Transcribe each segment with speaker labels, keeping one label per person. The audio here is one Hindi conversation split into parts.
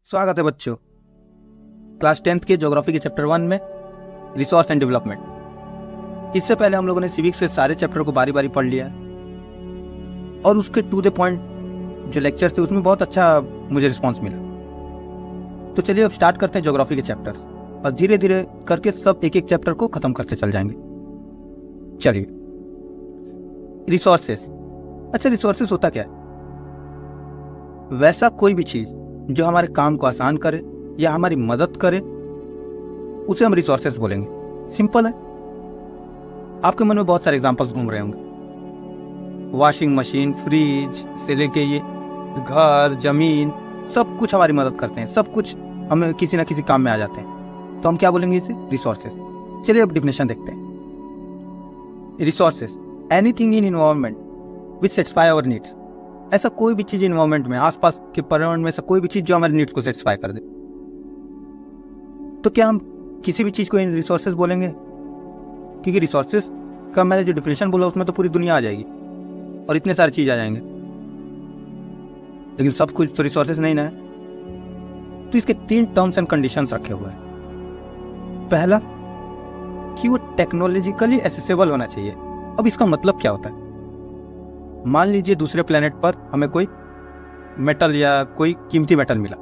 Speaker 1: स्वागत है बच्चों क्लास 10th के ज्योग्राफी के चैप्टर 1 में रिसोर्स एंड डेवलपमेंट। इससे पहले हम लोगों ने सिविक्स के सारे चैप्टर को बारी बारी पढ़ लिया है और उसके टू द पॉइंट जो लेक्चर थे उसमें बहुत अच्छा मुझे रिस्पांस मिला। तो चलिए अब स्टार्ट करते हैं ज्योग्राफी के चैप्टर्स और धीरे धीरे करके सब एक एक चैप्टर को खत्म करते चल जाएंगे। चलिए, रिसोर्सेस। अच्छा, रिसोर्सेस होता क्या है? वैसा कोई भी चीज जो हमारे काम को आसान करे या हमारी मदद करे उसे हम रिसोर्सेस बोलेंगे। सिंपल है। आपके मन में बहुत सारे एग्जांपल्स घूम रहे होंगे। वॉशिंग मशीन, फ्रिज से लेके ये घर, जमीन, सब कुछ हमारी मदद करते हैं, सब कुछ हमें किसी ना किसी काम में आ जाते हैं। तो हम क्या बोलेंगे इसे? रिसोर्सेस। चलिए अब डिफिनेशन देखते हैं। Resources, anything in environment which satisfy our needs. ऐसा कोई भी चीज इन्वायरमेंट में, आसपास के पर्यावरण में, ऐसा कोई भी चीज जो हमारे नीड्स को सेटिस्फाई कर दे। तो क्या हम किसी भी चीज को इन रिसोर्सेज बोलेंगे? क्योंकि रिसोर्सेज का मैंने जो डिफिनेशन बोला उसमें तो पूरी दुनिया आ जाएगी और इतने सारे चीज आ जाएंगे, लेकिन सब कुछ तो रिसोर्सेज नहीं ना है। तो इसके 3 टर्म्स एंड कंडीशंस रखे हुए हैं। पहला कि वो टेक्नोलॉजिकली एसेसिबल होना चाहिए। अब इसका मतलब क्या होता है? मान लीजिए दूसरे प्लेनेट पर हमें कोई मेटल या कोई कीमती मेटल मिला,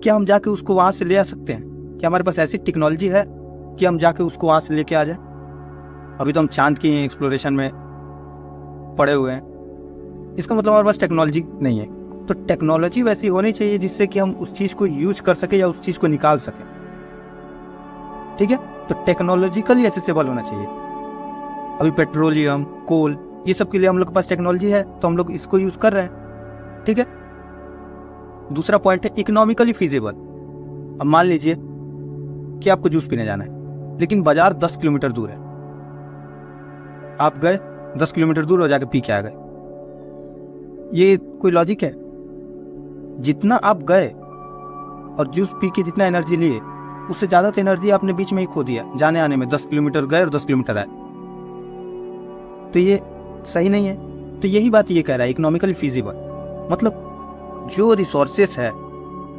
Speaker 1: क्या हम जाके उसको वहां से ले आ सकते हैं? क्या हमारे पास ऐसी टेक्नोलॉजी है कि हम जाके उसको वहां से लेके आ जाए? अभी तो हम चांद की एक्सप्लोरेशन में पड़े हुए हैं। इसका मतलब हमारे पास टेक्नोलॉजी नहीं है। तो टेक्नोलॉजी वैसी होनी चाहिए जिससे कि हम उस चीज को यूज कर सके या उस चीज को निकाल सके। ठीक है, तो टेक्नोलॉजिकली एक्सेसिबल होना चाहिए। अभी पेट्रोलियम, कोल, ये सब के लिए हम लोग के पास टेक्नोलॉजी है तो हम लोग इसको यूज कर रहे हैं। ठीक है। दूसरा पॉइंट है इकोनॉमिकली फीजिबल। अब मान लीजिए कि आपको जूस पीने जाना है लेकिन बाजार 10 किलोमीटर दूर है। आप गए 10 किलोमीटर दूर और जाके पी के आ गए। ये कोई लॉजिक है? जितना आप गए और जूस पी के जितना एनर्जी लिए उससे ज्यादा तो एनर्जी आपने बीच में ही खो दिया जाने आने में। 10 किलोमीटर गए और 10 किलोमीटर आए, तो ये सही नहीं है। तो यही बात ये कह रहा है, इकोनॉमिकली फीजिबल मतलब जो रिसोर्सेस है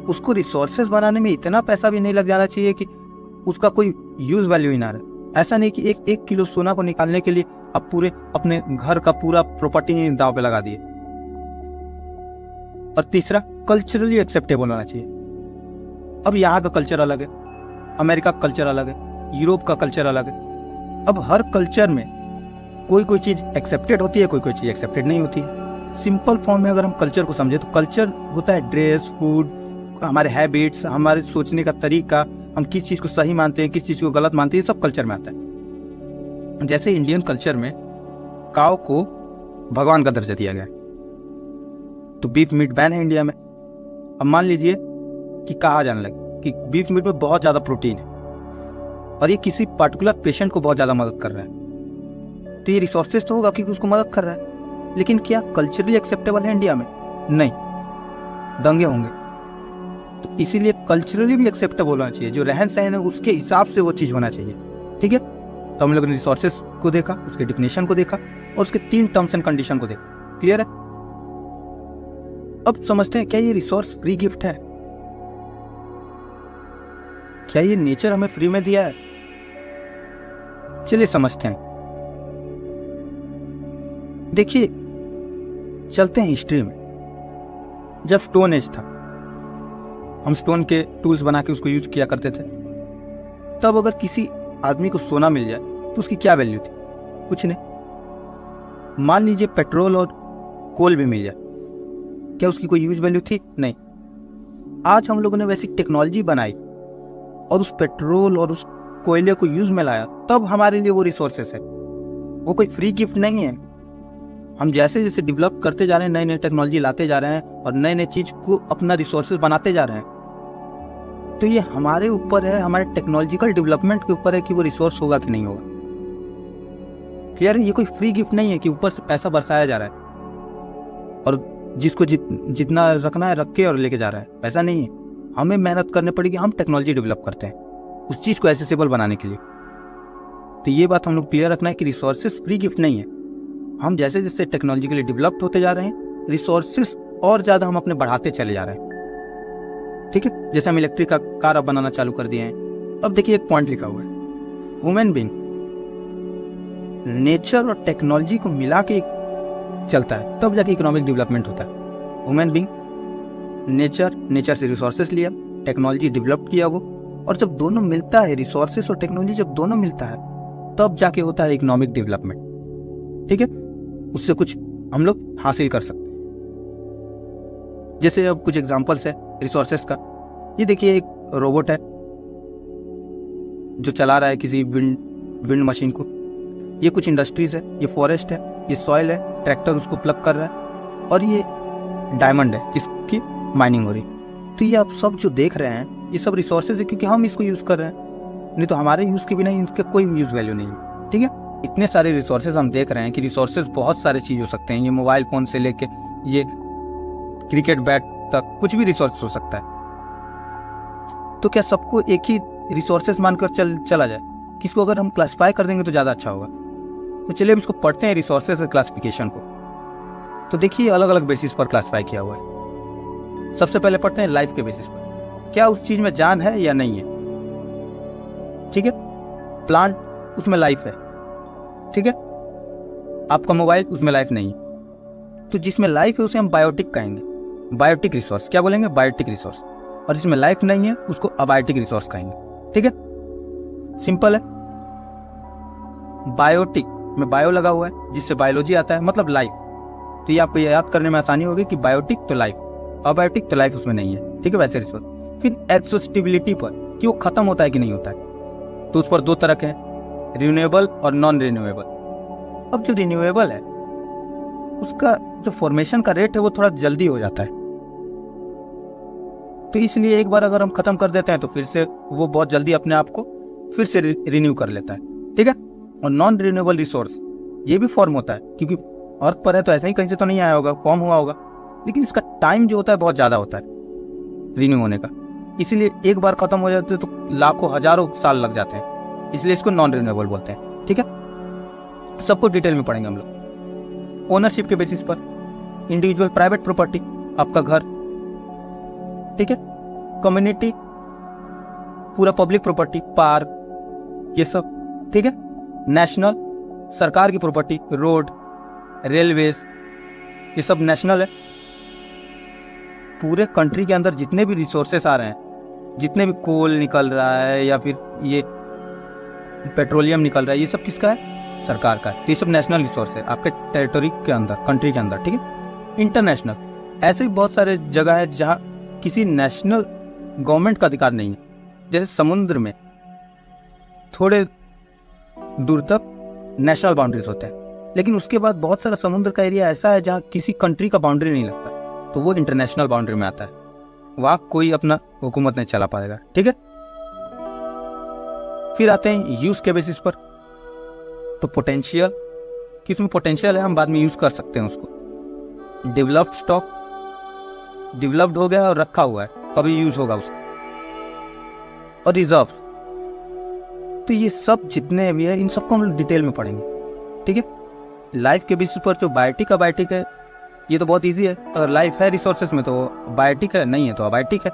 Speaker 1: उसको रिसोर्सेस बनाने में इतना पैसा भी नहीं लग जाना चाहिए कि उसका कोई यूज वैल्यू ही ना रहे। ऐसा नहीं कि एक किलो सोना को निकालने के लिए आप पूरे अपने घर का पूरा प्रॉपर्टी ही दांव पे लगा दिए। और तीसरा, कल्चरली एक्सेप्टेबल होना चाहिए। अब यहाँ का कल्चर अलग है, अमेरिका का कल्चर अलग है, यूरोप का कल्चर अलग है। अब हर कल्चर में कोई कोई चीज एक्सेप्टेड होती है, कोई कोई चीज एक्सेप्टेड नहीं होती है। सिंपल फॉर्म में अगर हम कल्चर को समझे तो कल्चर होता है ड्रेस, फूड, हमारे हैबिट्स, हमारे सोचने का तरीका, हम किस चीज को सही मानते हैं, किस चीज को गलत मानते हैं, ये सब कल्चर में आता है। जैसे इंडियन कल्चर में काऊ को भगवान का दर्जा दिया गया है, तो बीफ मीट बैन है इंडिया में। अब मान लीजिए कि कहा जाने लगे कि बीफ मीट में बहुत ज्यादा प्रोटीन है और ये किसी पर्टिकुलर पेशेंट को बहुत ज्यादा मदद कर रहा है, तो ये रिसोर्सेज तो होगा क्योंकि उसको मदद कर रहा है। लेकिन क्या कल्चरली एक्सेप्टेबल है इंडिया में? नहीं, दंगे होंगे। तो इसीलिए कल्चरली भी एक्सेप्टेबल होना चाहिए, जो रहन सहन है उसके हिसाब से वो चीज होना चाहिए। ठीक है, तो हम लोगों ने रिसोर्सेज को देखा, उसके डिफिनेशन को देखा और उसके 3 टर्म्स एंड कंडीशन को देखा। क्लियर है? अब समझते हैं, क्या ये रिसोर्स फ्री गिफ्ट है? क्या ये नेचर हमें फ्री में दिया है? चलिए समझते हैं। देखिए, चलते हैं हिस्ट्री में। जब स्टोन एज था, हम स्टोन के टूल्स बना के उसको यूज किया करते थे। तब अगर किसी आदमी को सोना मिल जाए तो उसकी क्या वैल्यू थी? कुछ नहीं। मान लीजिए पेट्रोल और कोल भी मिल जाए, क्या उसकी कोई यूज वैल्यू थी? नहीं। आज हम लोगों ने वैसी टेक्नोलॉजी बनाई और उस पेट्रोल और उस कोयले को यूज में लाया, तब हमारे लिए वो रिसोर्सेस है। वो कोई फ्री गिफ्ट नहीं है। हम जैसे जैसे डेवलप करते जा रहे हैं, नई नई टेक्नोलॉजी लाते जा रहे हैं और नए नए चीज को अपना रिसोर्सेज बनाते जा रहे हैं, तो ये हमारे ऊपर है, हमारे टेक्नोलॉजिकल डेवलपमेंट के ऊपर है कि वो रिसोर्स होगा कि नहीं होगा। क्लियर है? ये कोई फ्री गिफ्ट नहीं है कि ऊपर से पैसा बरसाया जा रहा है और जिसको जितना रखना है रख के और लेके जा रहा है। ऐसा नहीं है। हमें मेहनत करनी पड़ेगी, हम टेक्नोलॉजी डेवलप करते हैं उस चीज को एसेसिबल बनाने के लिए। तो ये बात हम लोग क्लियर रखना है कि रिसोर्सेज फ्री गिफ्ट नहीं है। हम जैसे जैसे टेक्नोलॉजिकली डेवलप्ड होते जा रहे हैं, रिसोर्सेस और ज़्यादा हम अपने बढ़ाते चले जा रहे हैं। ठीक है, जैसे हम इलेक्ट्रिक का कार अब बनाना चालू कर दिए हैं। अब देखिए एक पॉइंट लिखा हुआ है, ह्यूमन बीइंग नेचर और टेक्नोलॉजी को मिला के चलता है, तब जाके इकोनॉमिक डेवलपमेंट होता है। ह्यूमन बीइंग नेचर से रिसोर्सेस लिया, टेक्नोलॉजी डेवलप किया वो, और जब दोनों मिलता है, रिसोर्सेस और टेक्नोलॉजी जब दोनों मिलता है, तब जाके होता है इकोनॉमिक डेवलपमेंट। ठीक है, उससे कुछ हम लोग हासिल कर सकते हैं। जैसे अब कुछ एग्जांपल्स है रिसोर्सेस का। ये देखिए एक रोबोट है जो चला रहा है किसी विंड मशीन को। ये कुछ इंडस्ट्रीज है, ये फॉरेस्ट है, ये सॉइल है, ट्रैक्टर उसको प्लग कर रहा है, और ये डायमंड है जिसकी माइनिंग हो रही। तो ये आप सब जो देख रहे हैं ये सब रिसोर्सेज है, क्योंकि हम इसको यूज कर रहे हैं, नहीं तो हमारे यूज के बिना इनका कोई यूज वैल्यू नहीं है। ठीक है, इतने सारे रिसोर्सेज हम देख रहे हैं कि रिसोर्सेज बहुत सारे चीज हो सकते हैं। ये मोबाइल फोन से लेके ये क्रिकेट बैट तक कुछ भी रिसोर्स हो सकता है। तो क्या सबको एक ही रिसोर्सेज मानकर चला जाए? किसको अगर हम क्लासिफाई कर देंगे तो ज़्यादा अच्छा होगा। तो चलिए अब इसको पढ़ते हैं, रिसोर्सेज के क्लासिफिकेशन को। तो देखिए अलग अलग बेसिस पर क्लासिफाई किया हुआ है। सबसे पहले पढ़ते हैं लाइफ के बेसिस पर, क्या उस चीज में जान है या नहीं है। ठीक है, प्लांट उसमें लाइफ है, ठीक है, आपका मोबाइल उसमें लाइफ नहीं है। तो जिसमें लाइफ है उसे हम बायोटिक कहेंगे, बायोटिक रिसोर्स। क्या बोलेंगे? Biotic resource. और जिसमें लाइफ नहीं है उसको अबायोटिक रिसोर्स कहेंगे। ठीक है, सिंपल है। बायोटिक में बायो लगा हुआ है, जिससे बायोलॉजी आता है, मतलब लाइफ। तो ये आपको याद करने में आसानी होगी कि बायोटिक तो लाइफ, अबायोटिक तो लाइफ उसमें नहीं है। ठीक है, वैसे रिसोर्स। फिर एक्सॉस्टिबिलिटी पर, कि वो खत्म होता है कि नहीं होता है, तो उस पर दो तरह के हैं, रिन्यूएबल और नॉन रिन्यूएबल। अब जो रिन्यूएबल है उसका जो फॉर्मेशन का रेट है वो थोड़ा जल्दी हो जाता है, तो इसलिए एक बार अगर हम खत्म कर देते हैं तो फिर से वो बहुत जल्दी अपने आप को फिर से रिन्यू कर लेता है। ठीक है, और नॉन रिन्यूएबल रिसोर्स ये भी फॉर्म होता है, क्योंकि अर्थ पर है तो ऐसा ही कहीं से तो नहीं आया होगा, फॉर्म हुआ होगा, लेकिन इसका टाइम जो होता है बहुत ज्यादा होता है रिन्यू होने का। इसलिए एक बार खत्म हो जाते तो लाखों हजारों साल लग जाते हैं, इसलिए इसको नॉन रिन्यूएबल बोलते हैं। ठीक है, सबको डिटेल में पढ़ेंगे हम लोग। ओनरशिप के बेसिस पर, इंडिविजुअल प्राइवेट प्रॉपर्टी, आपका घर, ठीक है, कम्युनिटी, पूरा पब्लिक प्रॉपर्टी, पार्क, ये सब। ठीक है, नेशनल, सरकार की प्रॉपर्टी, रोड, रेलवेज, ये सब नेशनल है। पूरे कंट्री के अंदर जितने भी रिसोर्सेस आ रहे हैं, जितने भी कोल निकल रहा है या फिर ये पेट्रोलियम निकल रहा है, ये सब किसका है? सरकार का है। तो ये सब नेशनल रिसोर्स है आपके टेरिटरी के अंदर, कंट्री के अंदर। ठीक है, इंटरनेशनल, ऐसे भी बहुत सारे जगह है जहाँ किसी नेशनल गवर्नमेंट का अधिकार नहीं है। जैसे समुद्र में थोड़े दूर तक नेशनल बाउंड्रीज होते हैं, लेकिन उसके बाद बहुत सारा समुद्र का एरिया ऐसा है जहाँ किसी कंट्री का बाउंड्री नहीं लगता, तो वो इंटरनेशनल बाउंड्री में आता है, वहाँ कोई अपना हुकूमत नहीं चला पाएगा। ठीक है, फिर आते हैं यूज के बेसिस पर। तो पोटेंशियल, किसमें पोटेंशियल है हम बाद में यूज कर सकते हैं उसको। डेवलप्ड स्टॉक, डेवलप्ड हो गया और रखा हुआ है, कभी यूज होगा उसका। और रिजर्व, तो ये सब जितने भी है इन सबको हम लोग डिटेल में पढ़ेंगे। ठीक है, लाइफ के बेसिस पर जो बायोटिक अबायोटिक है ये तो बहुत इजी है, अगर लाइफ है रिसोर्सेस में तो बायोटिक है, नहीं है तो अबायोटिक है।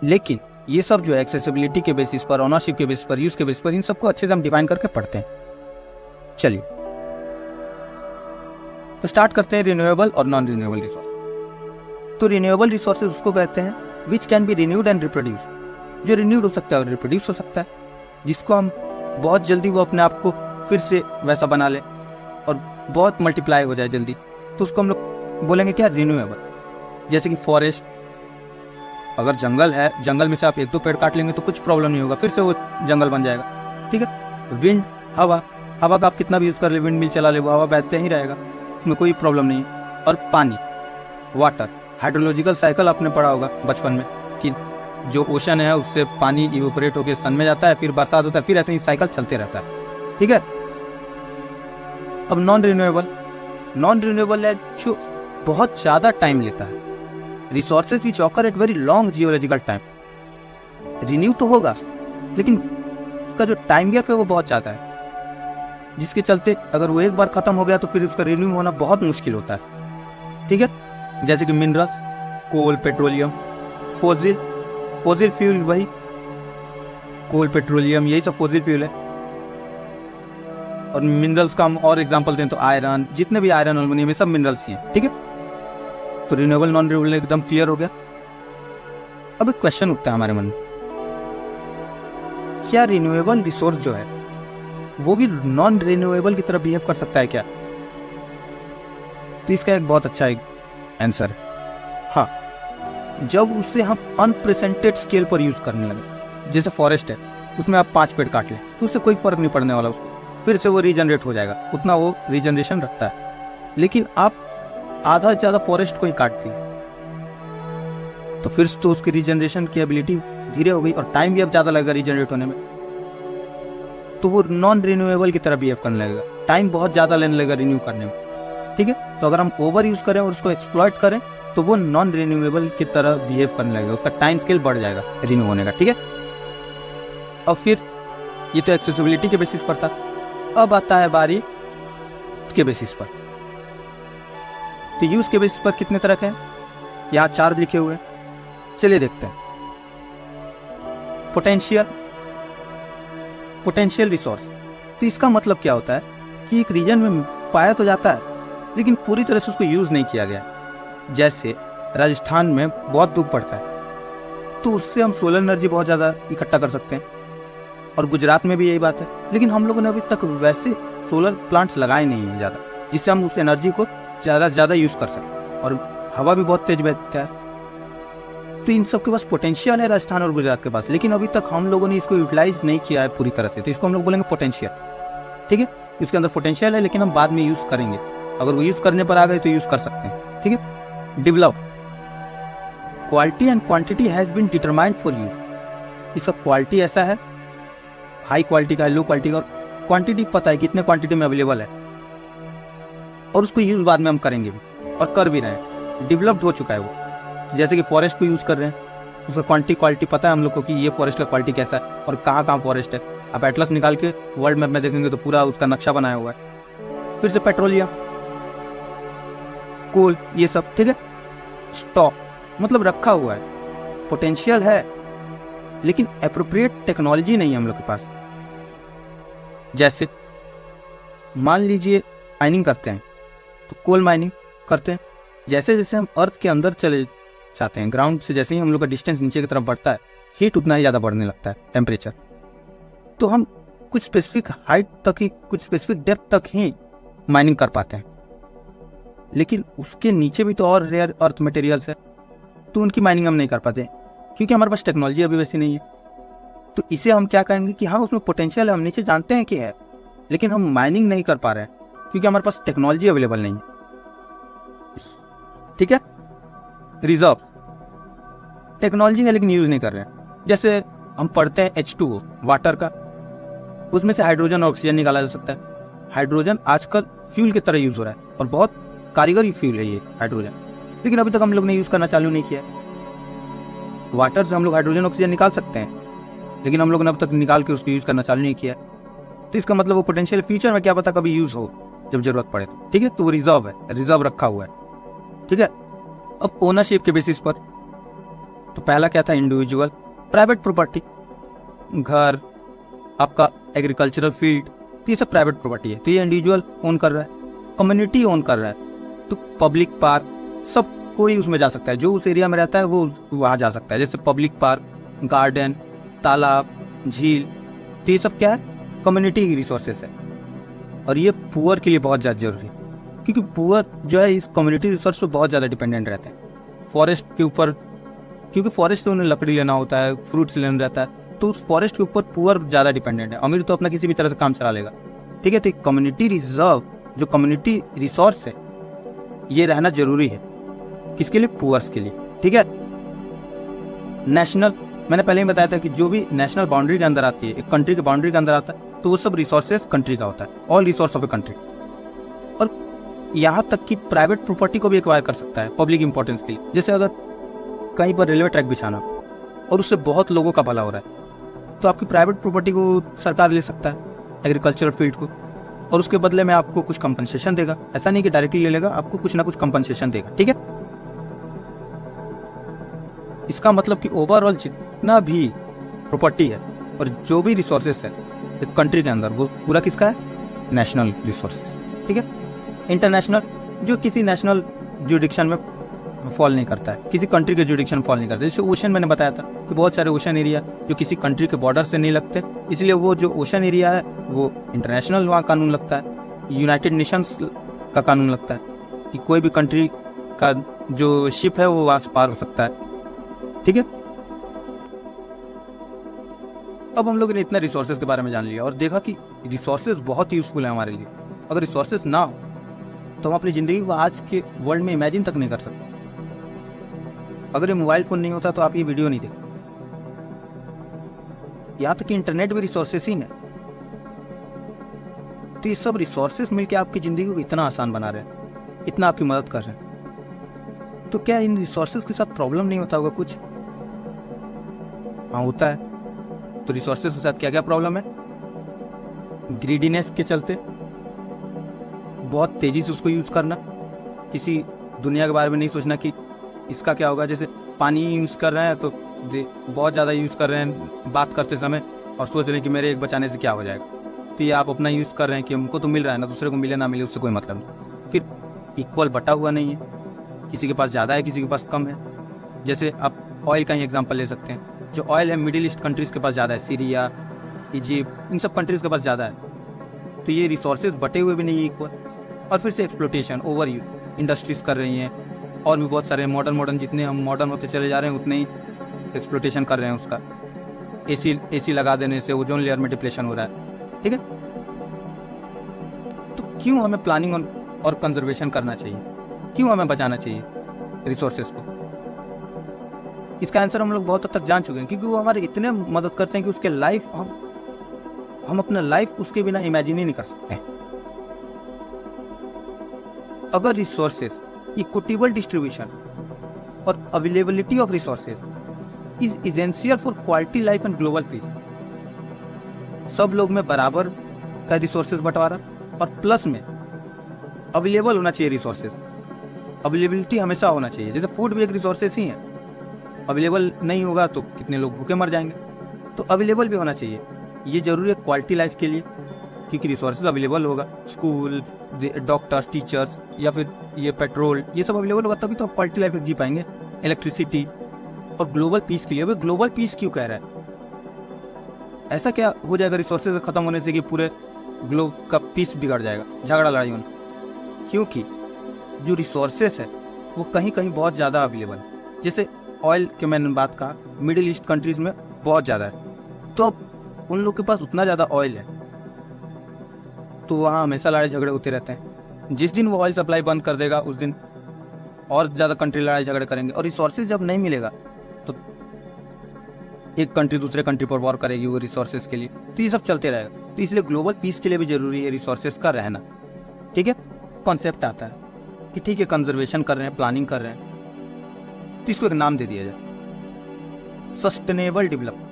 Speaker 1: लेकिन ये सब जो है एक्सेसिबिलिटी के बेसिस पर, ओनरशिप के बेसिस पर, यूज के बेसिस पर, इन सबको अच्छे से हम डिफाइन करके पढ़ते हैं। चलिए तो स्टार्ट करते हैं रिन्यूएबल और नॉन रिन्यूएबल रिसोर्सेज। तो रिन्यूएबल रिसोर्सेज उसको कहते हैं which can be renewed and reproduce, जो रिन्यूड हो सकता है और रिप्रोड्यूस हो सकता है, जिसको हम बहुत जल्दी वो अपने आप को फिर से वैसा बना ले और बहुत मल्टीप्लाई हो जाए जल्दी, तो उसको हम लोग बोलेंगे क्या? रिन्यूएबल। जैसे कि फॉरेस्ट, अगर जंगल है, जंगल में से आप एक दो पेड़ काट लेंगे तो कुछ प्रॉब्लम नहीं होगा, फिर से वो जंगल बन जाएगा। ठीक है, विंड, हवा, हवा का आप कितना भी यूज कर ले, विंड मिल चला ले, वो हवा बहते ही रहेगा, उसमें कोई प्रॉब्लम नहीं है। और पानी, वाटर, हाइड्रोलॉजिकल साइकिल आपने पढ़ा होगा बचपन में कि जो ओशन है उससे पानी इवेपोरेट होकर सन में जाता है, फिर बरसात होता है, फिर ऐसे ही साइकिल चलते रहता है। ठीक है, अब नॉन रिन्यूएबल है जो बहुत ज्यादा टाइम लेता है, resources which occur at very long geological time. Renew तो होगा लेकिन उसका जो टाइम गैप है वो बहुत ज्यादा है, जिसके चलते अगर वो एक बार खत्म हो गया तो फिर उसका रिन्यू होना बहुत मुश्किल होता है। ठीक है, जैसे कि मिनरल्स, कोल, पेट्रोलियम, फोसिल फ्यूल, वही कोल, पेट्रोलियम, यही सब फोसिल फ्यूल है। और मिनरल्स का हम और एग्जांपल दें तो आयरन, जितने भी आयरन, एल्युमिनियम, ये सब मिनरल्स ही हैं, ठीक है। तो रिन्यूएबल नॉन रिन्यूएबल एकदम क्लियर हो गया। अब एक क्वेश्चन उठता है हमारे मन में, क्या रिन्यूएबल रिसोर्स जो है वो भी नॉन रिन्यूएबल की तरह बिहेव कर सकता है क्या? तो इसका एक बहुत अच्छा आंसर है, हाँ। जब उसे हम अनप्रेसिडेंटेड स्केल पर यूज करने लगे, जैसे फॉरेस्ट है, उसमें आप 5 पेड़ काट लें तो उससे कोई फर्क नहीं पड़ने वाला, उसको फिर से वो रीजनरेट हो जाएगा, उतना वो रीजनरेशन रखता है। लेकिन आप आधा से ज्यादा फॉरेस्ट को ही काट दिए तो फिर तो उसकी रीजनरेशन की एबिलिटी धीरे हो गई और टाइम भी अब ज्यादा लगेगा रीजनरेट होने में, तो वो नॉन रिन्यूएबल की तरह बिहेव करने लगेगा, टाइम बहुत ज्यादा लेने लगेगा रिन्यू करने में, ठीक है। तो अगर हम ओवर यूज करें और उसको एक्सप्लॉइट करें तो वो नॉन रिन्यूएबल की तरह बिहेव करने लगेगा, उसका टाइम स्केल बढ़ जाएगा रिन्यू होने का, ठीक है। और फिर ये तो एक्सेसिबिलिटी के बेसिस पर था, अब आता है बारी के बेसिस पर। तो यूज के बेसिस पर कितने तरह के हैं, यहाँ 4 लिखे हुए हैं, चलिए देखते हैं। पोटेंशियल रिसोर्स, तो इसका मतलब क्या होता है कि एक रीजन में पाया तो जाता है लेकिन पूरी तरह से उसको यूज नहीं किया गया। जैसे राजस्थान में बहुत धूप पड़ता है तो उससे हम सोलर एनर्जी बहुत ज़्यादा इकट्ठा कर सकते हैं, और गुजरात में भी यही बात है, लेकिन हम लोगों ने अभी तक वैसे सोलर प्लांट्स लगाए नहीं हैं ज़्यादा, जिससे हम उस एनर्जी को ज़्यादा से ज़्यादा यूज़ कर सकें, और हवा भी बहुत तेज बहता है। तो इन सब के पास पोटेंशियल है राजस्थान और गुजरात के पास, लेकिन अभी तक हम लोगों ने इसको यूटिलाइज नहीं किया है पूरी तरह से, तो इसको हम लोग बोलेंगे पोटेंशियल, ठीक है। इसके अंदर पोटेंशियल है लेकिन हम बाद में यूज़ करेंगे, अगर वो यूज़ करने पर आ गए तो यूज़ कर सकते हैं, ठीक है। Develop, quality and quantity has been determined for use. इसका क्वालिटी ऐसा है, हाई क्वालिटी का, लो क्वालिटी का, और क्वांटिटी पता है कितने क्वांटिटी में अवेलेबल है, और उसको यूज बाद में हम करेंगे भी और कर भी रहे हैं, डेवलप्ड हो चुका है वो। जैसे कि फॉरेस्ट को यूज कर रहे हैं, उसका क्वालिटी पता है हम लोग को कि ये फॉरेस्ट का क्वालिटी कैसा है और कहाँ कहाँ फॉरेस्ट है। आप एटलस निकाल के वर्ल्ड मैप में देखेंगे तो पूरा उसका नक्शा बनाया हुआ है। फिर से पेट्रोलियम, कोल, ये सब, ठीक है। स्टॉक मतलब रखा हुआ है, पोटेंशियल है लेकिन एप्रोप्रिएट टेक्नोलॉजी नहीं है हम लोग के पास। जैसे मान लीजिए माइनिंग करते हैं तो कोल माइनिंग करते हैं, जैसे जैसे हम अर्थ के अंदर चले जाते हैं, ग्राउंड से जैसे ही हम लोग का डिस्टेंस नीचे की तरफ बढ़ता है, हीट उतना ही ज़्यादा बढ़ने लगता है, टेम्परेचर। तो हम कुछ स्पेसिफिक हाइट तक ही, कुछ स्पेसिफिक डेप्थ तक ही माइनिंग कर पाते हैं, लेकिन उसके नीचे भी तो और रेयर अर्थ मटेरियल्स है, तो उनकी माइनिंग हम नहीं कर पाते क्योंकि हमारे पास टेक्नोलॉजी अभी वैसी नहीं है। तो इसे हम क्या कहेंगे कि हाँ उसमें पोटेंशियल है, हम नीचे जानते हैं कि है, लेकिन हम माइनिंग नहीं कर पा रहे हैं क्योंकि हमारे पास टेक्नोलॉजी अवेलेबल नहीं है, ठीक है। रिजर्व, टेक्नोलॉजी है लेकिन यूज नहीं कर रहे हैं। जैसे हम पढ़ते हैं H2O वाटर का, उसमें से हाइड्रोजन और ऑक्सीजन निकाला जा सकता है। हाइड्रोजन आजकल फ्यूल की तरह यूज हो रहा है और बहुत कारीगरी फ्यूल है ये हाइड्रोजन, लेकिन अभी तक हम लोग ने यूज करना चालू नहीं किया। वाटर से हम लोग हाइड्रोजन ऑक्सीजन निकाल सकते हैं, लेकिन हम लोग ने अब तक निकाल के उसको यूज करना चालू नहीं किया। तो इसका मतलब वो पोटेंशियल फ्यूचर में क्या पता कभी यूज हो जब जरूरत पड़े, ठीक है। तो वो रिजर्व है, रिजर्व रखा हुआ है, ठीक है। अब ओनरशिप के बेसिस पर, तो पहला क्या था, इंडिविजुअल, प्राइवेट प्रॉपर्टी, घर, आपका एग्रीकल्चरल फील्ड, तो ये सब प्राइवेट प्रॉपर्टी है, तो ये इंडिविजुअल ओन कर रहा है, कम्युनिटी ओन कर रहा है। तो पब्लिक पार्क, सब कोई उसमें जा सकता है, जो उस एरिया में रहता है वो वहाँ जा सकता है। जैसे पब्लिक पार्क, गार्डन, तालाब, झील, तो ये सब क्या है, कम्युनिटी रिसोर्सेस है, और ये पुअर के लिए बहुत ज़्यादा जरूरी है क्योंकि पुअर जो है इस कम्युनिटी रिसोर्स पर बहुत ज़्यादा डिपेंडेंट रहते हैं फॉरेस्ट के ऊपर, क्योंकि फॉरेस्ट से उन्हें लकड़ी लेना होता है, फ्रूट्स लेना रहता है, तो उस फॉरेस्ट के ऊपर पुअर ज़्यादा डिपेंडेंट है। अमीर तो अपना किसी भी तरह से काम चला लेगा, ठीक है। तो कम्युनिटी रिजर्व जो कम्युनिटी रिसोर्स है ये रहना जरूरी है, किसके लिए, पुअर्स के लिए, ठीक है। नेशनल, मैंने पहले ही बताया था कि जो भी नेशनल बाउंड्री के अंदर आती है, एक कंट्री के बाउंड्री के अंदर आता है, तो वो सब रिसोर्सेज कंट्री का होता है, all resource of a country. और यहाँ तक कि प्राइवेट प्रॉपर्टी को भी एक्वायर कर सकता है पब्लिक इंपॉर्टेंस के लिए। जैसे अगर कहीं पर रेलवे ट्रैक बिछाना और उससे बहुत लोगों का भला हो रहा है, तो आपकी प्राइवेट प्रॉपर्टी को सरकार ले सकता है, एग्रीकल्चरल फील्ड को, और उसके बदले में आपको कुछ कंपनसेशन देगा। ऐसा नहीं कि डायरेक्टली ले लेगा, आपको कुछ ना कुछ कंपनसेशन देगा, ठीक है। इसका मतलब कि ओवरऑल जितना भी प्रॉपर्टी है और जो भी रिसोर्सेस है एक कंट्री के अंदर, वो पूरा किसका है? National resources. ठीक है। इंटरनेशनल जो किसी नेशनल जुडिक्शन में फॉल नहीं करता है, किसी कंट्री के जुडिक्शन फॉल नहीं करता। जैसे ओशन मैंने बताया था कि बहुत सारे ओशन एरिया जो किसी कंट्री के बॉर्डर से नहीं लगते, इसलिए वो जो ओशन एरिया है वो इंटरनेशनल वहाँ कानून लगता है, यूनाइटेड नेशंस का कानून लगता है कि कोई भी कंट्री का जो शिप है वो वहाँ से पार हो सकता है। ठीक है। अब हम लोगों ने इतना रिसोर्सेज के बारे में जान लिया और देखा कि रिसोर्सेज बहुत यूजफुल है हमारे लिए। अगर रिसोर्सेज ना हो तो हम अपनी ज़िंदगी को आज के वर्ल्ड में इमेजिन तक नहीं कर सकते। अगर ये मोबाइल फ़ोन नहीं होता तो आप ये वीडियो नहीं देखते। यहाँ तक कि इंटरनेट भी रिसोर्सेज ही है। तो ये सब रिसोर्सेज मिलके आपकी ज़िंदगी को इतना आसान बना रहे हैं, इतना आपकी मदद कर रहे हैं। तो क्या इन रिसोर्सेज के साथ प्रॉब्लम नहीं होता होगा कुछ? हाँ, होता है। तो रिसोर्सेज के साथ क्या क्या प्रॉब्लम है? ग्रीडीनेस के चलते बहुत तेज़ी से उसको यूज़ करना, किसी दुनिया के बारे में नहीं सोचना कि इसका क्या होगा। जैसे पानी यूज़ कर रहे हैं तो बहुत ज़्यादा यूज़ कर रहे हैं बात करते समय और सोच रहे हैं कि मेरे एक बचाने से क्या हो जाएगा। तो ये आप अपना यूज़ कर रहे हैं कि हमको तो मिल रहा है ना, दूसरे को मिले ना मिले उससे कोई मतलब नहीं। फिर इक्वल बटा हुआ नहीं है, किसी के पास ज़्यादा है किसी के पास कम है। जैसे आप ऑयल का ही एग्जाम्पल ले सकते हैं। जो ऑयल है मिडिल ईस्ट कंट्रीज़ के पास ज़्यादा है, सीरिया, इजिप्ट, इन सब कंट्रीज़ के पास ज़्यादा है। तो ये रिसोर्सेज बटे हुए भी नहीं है इक्वल। और फिर से एक्सप्लोटेशन, ओवर यूज इंडस्ट्रीज कर रही हैं, और भी बहुत सारे मॉडर्न जितने हम मॉडर्न होते चले जा रहे हैं उतने ही एक्सप्लोटेशन कर रहे हैं उसका। एसी लगा देने से ओजोन लेयर में डिप्लेशन हो रहा है। ठीक है। तो क्यों हमें प्लानिंग और कंजर्वेशन करना चाहिए? क्यों हमें बचाना चाहिए रिसोर्सेज को? इसका आंसर हम लोग बहुत हद तक जान चुके हैं, क्योंकि वो हमारे इतने मदद करते हैं कि उसके लाइफ हम अपना लाइफ उसके बिना इमेजिन ही नहीं कर सकते हैं। अगर रिसोर्सेज, इक्विटेबल डिस्ट्रीब्यूशन और availability of resources is essential for quality life and global piece. सब लोग में बराबर का रिसोर्सेज बंटवारा और प्लस में अवेलेबल होना चाहिए रिसोर्सेज। अवेलेबिलिटी हमेशा होना चाहिए। जैसे फूड भी एक रिसोर्सेज ही है, अवेलेबल नहीं होगा तो कितने लोग भूखे मर जाएंगे। तो अवेलेबल भी होना चाहिए। ये जरूरी है क्वालिटी लाइफ के लिए, क्योंकि रिसोर्सेज अवेलेबल होगा, स्कूल, डॉक्टर्स, टीचर्स या फिर ये पेट्रोल, ये सब अवेलेबल होगा तभी तो आप क्वालिटी लाइफ जी पाएंगे। इलेक्ट्रिसिटी और ग्लोबल पीस के लिए। अभी ग्लोबल पीस क्यों कह रहा है? ऐसा क्या हो जाएगा रिसोर्सेज खत्म होने से कि पूरे ग्लोब का पीस बिगड़ जाएगा, झगड़ा लड़ाई होना? क्योंकि जो रिसोर्सेज है वो कहीं कहीं बहुत ज़्यादा अवेलेबल है। जैसे ऑयल की मैंने बात कहा, मिडिल ईस्ट कंट्रीज़ में बहुत ज़्यादा है, तो अब उन लोग के पास उतना ज़्यादा ऑयल है तो वहाँ हमेशा लड़ाई झगड़े होते रहते हैं। जिस दिन वो ऑयल सप्लाई बंद कर देगा उस दिन और ज़्यादा कंट्री लड़ाई झगड़े करेंगे। और रिसोर्सेज जब नहीं मिलेगा तो एक कंट्री दूसरे कंट्री पर वॉर करेगी वो रिसोर्सेज के लिए। तो ये सब चलते रहेगा। तो इसलिए ग्लोबल पीस के लिए भी जरूरी है रिसोर्सेज का रहना। ठीक है। कॉन्सेप्ट आता है कि ठीक है कंजर्वेशन कर रहे हैं, प्लानिंग कर रहे हैं, तो इसको एक नाम दे दिया जाए, सस्टेनेबल डेवलपमेंट।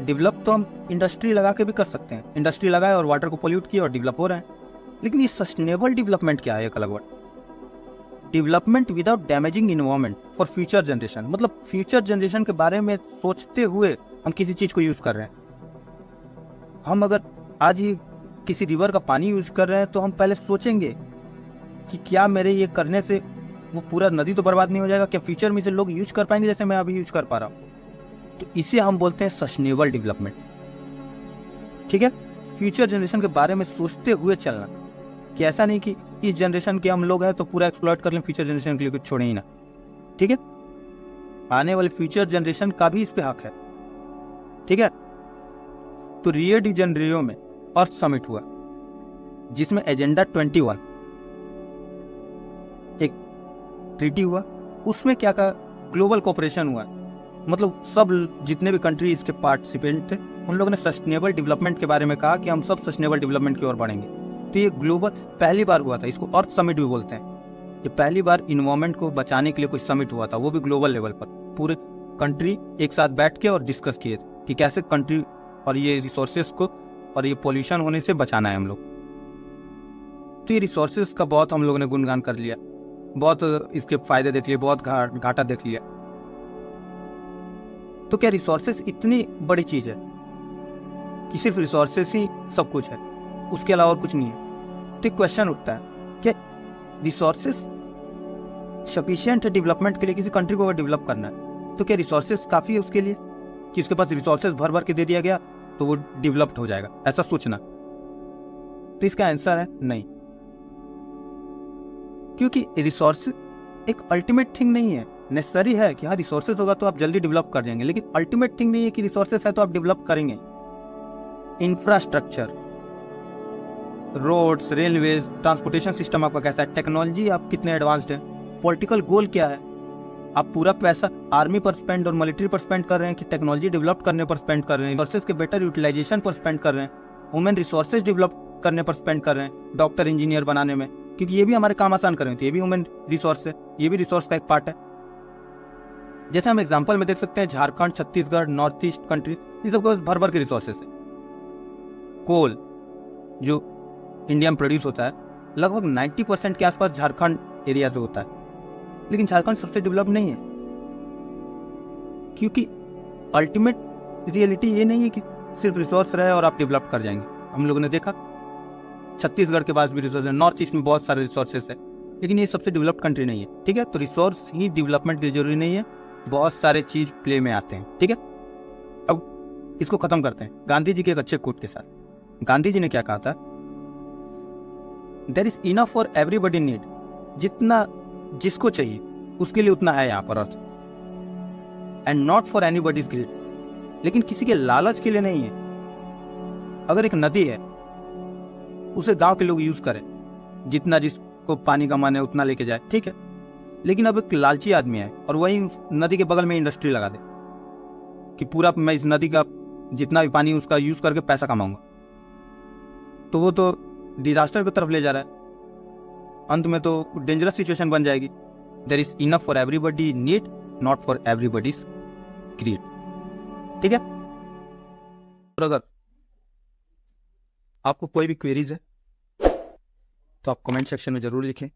Speaker 1: डेवलप तो हम इंडस्ट्री लगा के भी कर सकते हैं, इंडस्ट्री लगाए और वाटर को पोल्यूट किया और डेवलप हो रहे हैं। लेकिन ये सस्टेनेबल डेवलपमेंट क्या है? एक अलग word. Development without damaging environment for future generation. मतलब फ्यूचर जनरेशन के बारे में सोचते हुए हम किसी चीज़ को यूज़ कर रहे हैं। हम अगर आज ही किसी रिवर का पानी यूज़ कर रहे हैं तो हम पहले सोचेंगे कि क्या मेरे ये करने से वो पूरा नदी तो बर्बाद नहीं हो जाएगा, क्या फ्यूचर में से लोग यूज कर पाएंगे जैसे मैं अभी यूज कर पा रहा हूँ? तो इसे हम बोलते हैं सस्टेनेबल डेवलपमेंट। ठीक है। फ्यूचर जनरेशन के बारे में सोचते हुए चलना, कि ऐसा नहीं कि इस जनरेशन के हम लोग हैं तो पूरा एक्सप्लॉइट कर लें, फ्यूचर जनरेशन के लिए कुछ छोड़े ही ना। ठीक है। आने वाले फ्यूचर जनरेशन का भी इस पे हक है। ठीक है। तो रियो डी जेनेरियो में अर्थ समिट हुआ जिसमें एजेंडा 21 एक ट्रीटी हुआ। उसमें क्या कहा? ग्लोबल कोऑपरेशन हुआ। मतलब सब जितने भी कंट्री इसके पार्टिसिपेंट थे उन लोगों ने सस्टेनेबल डेवलपमेंट के बारे में कहा कि हम सब सस्टेनेबल डेवलपमेंट की ओर बढ़ेंगे। तो ये ग्लोबल पहली बार हुआ था, इसको अर्थ समिट भी बोलते हैं। ये पहली बार इन्वायरमेंट को बचाने के लिए कोई समिट हुआ था, वो भी ग्लोबल लेवल पर। पूरे कंट्री एक साथ बैठ के और डिस्कस किए थे कि कैसे कंट्री और ये रिसोर्सेज को और ये पोल्यूशन होने से बचाना है हम लोग। तो ये रिसोर्सेज का बहुत हम लोगों ने गुणगान कर लिया, बहुत इसके फायदे देख लिए, बहुत घाटा देख लिया। तो क्या रिसोर्सेस इतनी बड़ी चीज है कि सिर्फ रिसोर्सेस ही सब कुछ है, उसके अलावा और कुछ नहीं है? तो एक क्वेश्चन उठता है, क्या रिसोर्सेस सफिशिएंट है डेवलपमेंट के लिए? किसी कंट्री को अगर डेवलप करना है तो क्या रिसोर्सेस काफी है उसके लिए कि उसके पास रिसोर्सेस भर भर के दे दिया गया तो वो डेवलप्ड हो जाएगा, ऐसा सोचना? तो इसका आंसर है नहीं, क्योंकि रिसोर्स एक अल्टीमेट थिंग नहीं है। नेसेसरी है कि हाँ रिसोर्सेज होगा तो आप जल्दी डेवलप कर जाएंगे, लेकिन अल्टीमेट थिंग नहीं है कि रिसोर्सेज है तो आप डेवलप करेंगे। Infrastructure, roads, railways, transportation system आपका कैसा है, टेक्नोलॉजी आप कितने एडवांस्ड है, पॉलिटिकल गोल क्या है, आप पूरा पैसा आर्मी पर स्पेंड और मिलिट्री पर स्पेंड कर रहे हैं कि टेक्नोलॉजी डेवलप करने पर स्पेंड कर रहे हैं, रिसोर्सेज के बेटर यूटिलाइजेशन पर स्पेंड कर रहे हैं, ह्यूमन रिसोर्सेज डेवलप करने पर स्पेंड कर रहे हैं, डॉक्टर इंजीनियर बनाने में, क्योंकि ये भी हमारे काम आसान कर रहे हैं, तो ये भी ह्यूमन रिसोर्स है, ये भी रिसोर्स का एक पार्ट है। जैसे हम एग्जांपल में देख सकते हैं Jharkhand, Chhattisgarh, north east country, ये सब भर भर के रिसोर्सेस है। कोल जो इंडिया में प्रोड्यूस होता है लगभग 90% के आसपास झारखंड एरिया से होता है, लेकिन झारखंड सबसे डेवलप नहीं है, क्योंकि अल्टीमेट रियलिटी ये नहीं है कि सिर्फ रिसोर्स रहे और आप डेवलप कर जाएंगे। हम लोगों ने देखा छत्तीसगढ़ के पास भी रिसोर्स है, नॉर्थ ईस्ट में बहुत सारे रिसोर्सेस है, लेकिन ये सबसे डेवलप्ड कंट्री नहीं है। ठीक है, तो रिसोर्स ही डेवलपमेंट के लिए जरूरी नहीं है, बहुत सारे चीज प्ले में आते हैं। ठीक है, अब इसको खत्म करते हैं गांधी जी के एक अच्छे कोट के साथ। गांधी जी ने क्या कहा था? There is enough for everybody need, जितना जिसको चाहिए उसके लिए उतना है यहाँ पर earth, and not for anybody's greed, लेकिन किसी के लालच के लिए नहीं है। अगर एक नदी है उसे गांव के लोग यूज करें, जितना जिसको पानी का मन है उतना लेके जाए, ठीक है, लेकिन अब एक लालची आदमी है और वही नदी के बगल में इंडस्ट्री लगा दे कि पूरा मैं इस नदी का जितना भी पानी उसका यूज करके पैसा कमाऊंगा, तो वो तो डिजास्टर की तरफ ले जा रहा है, अंत में तो डेंजरस सिचुएशन बन जाएगी। There is enough for everybody need, not for everybody's greed. ठीक है, और अगर आपको कोई भी क्वेरीज है तो आप कमेंट सेक्शन में जरूर लिखें।